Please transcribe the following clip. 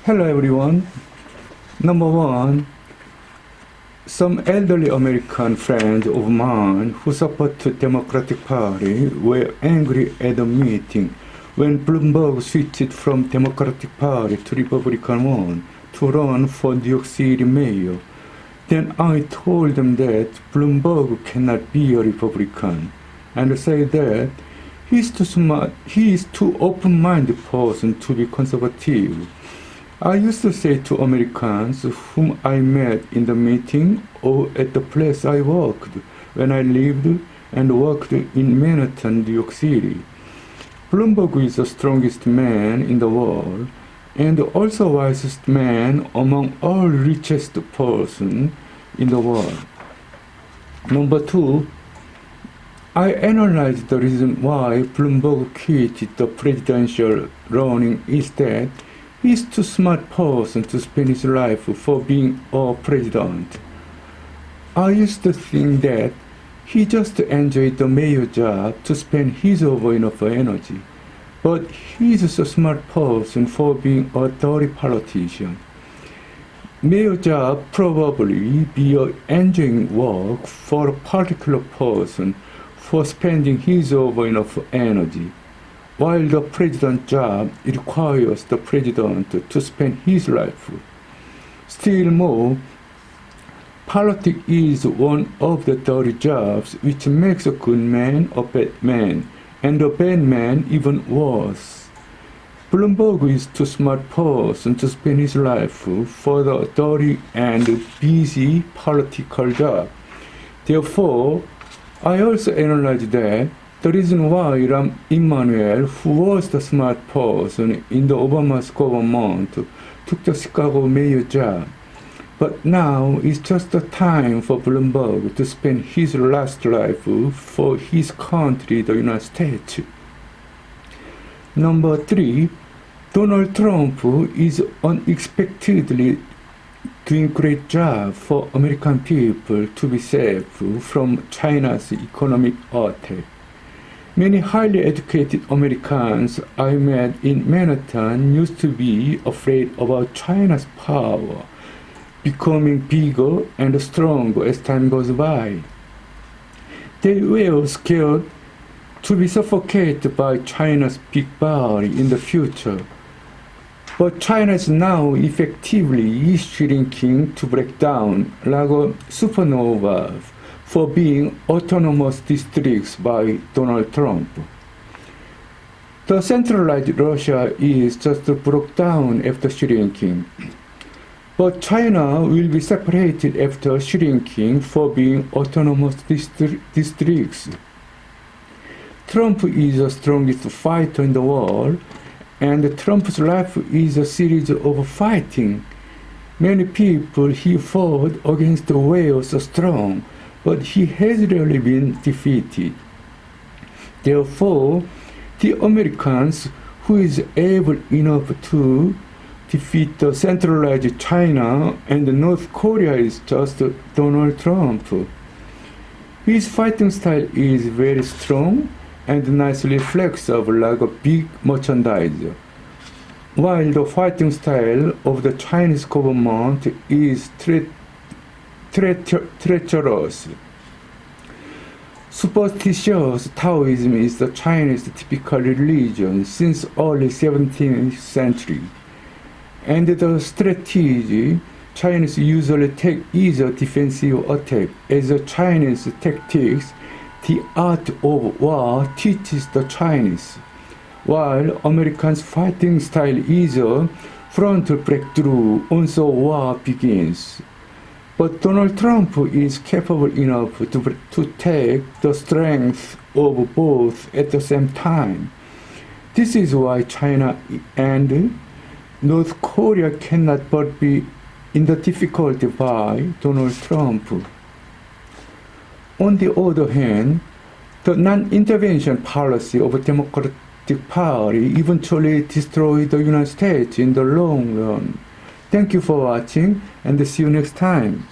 Hello everyone. Number one, some elderly American friends of mine who support the Democratic Party were angry at the meeting when Bloomberg switched from Democratic Party to Republican one to run for New York City mayor. Then I told them that Bloomberg cannot be a Republican and said that he is too open-minded person to be conservative. I used to say to Americans whom I met in the meeting or at the place I worked when I lived and worked in Manhattan, New York City, Bloomberg is the strongest man in the world and also wisest man among all richest person in the world. Number two, I analyzed the reason why Bloomberg quit the presidential running is that he's too smart person to spend his life for being a president. I used to think that he just enjoyed the mayor job to spend his over enough energy. But he's a smart person for being a dirty politician. Mayor job probably be a enjoying work for a particular person for spending his over enough energy, while the president job requires the president to spend his life. Still more, politics is one of the dirty jobs which makes a good man a bad man, and a bad man even worse. Bloomberg is too smart person to spend his life for the dirty and busy political job. Therefore, I also analyzed that the reason why Rahm Emanuel, who was the smart person in the Obama's government, took the Chicago mayor job. But now it's just the time for Bloomberg to spend his last life for his country, the United States. Number three, Donald Trump is unexpectedly doing great job for American people to be safe from China's economic attack. Many highly educated Americans I met in Manhattan used to be afraid about China's power becoming bigger and stronger as time goes by. They were scared to be suffocated by China's big body in the future. But China is now effectively shrinking to break down like a supernova for being autonomous districts by Donald Trump. The centralized Russia is just broke down after shrinking. But China will be separated after shrinking for being autonomous districts. Trump is the strongest fighter in the world, and Trump's life is a series of fighting. Many people he fought against were so strong, but he has rarely been defeated. Therefore, the Americans who is able enough to defeat the centralized China and North Korea is just Donald Trump. His fighting style is very strong and nicely flexible like a big merchandiser, while the fighting style of the Chinese government is treacherous. Superstitious Taoism is the Chinese typical religion since early 17th century, and the strategy Chinese usually take is a defensive attack. As a Chinese tactics, the art of war teaches the Chinese, while Americans' fighting style is a frontal breakthrough once a war begins. But Donald Trump is capable enough to take the strength of both at the same time. This is why China and North Korea cannot but be in the difficulty by Donald Trump. On the other hand, the non-intervention policy of the Democratic Party eventually destroyed the United States in the long run. Thank you for watching and see you next time.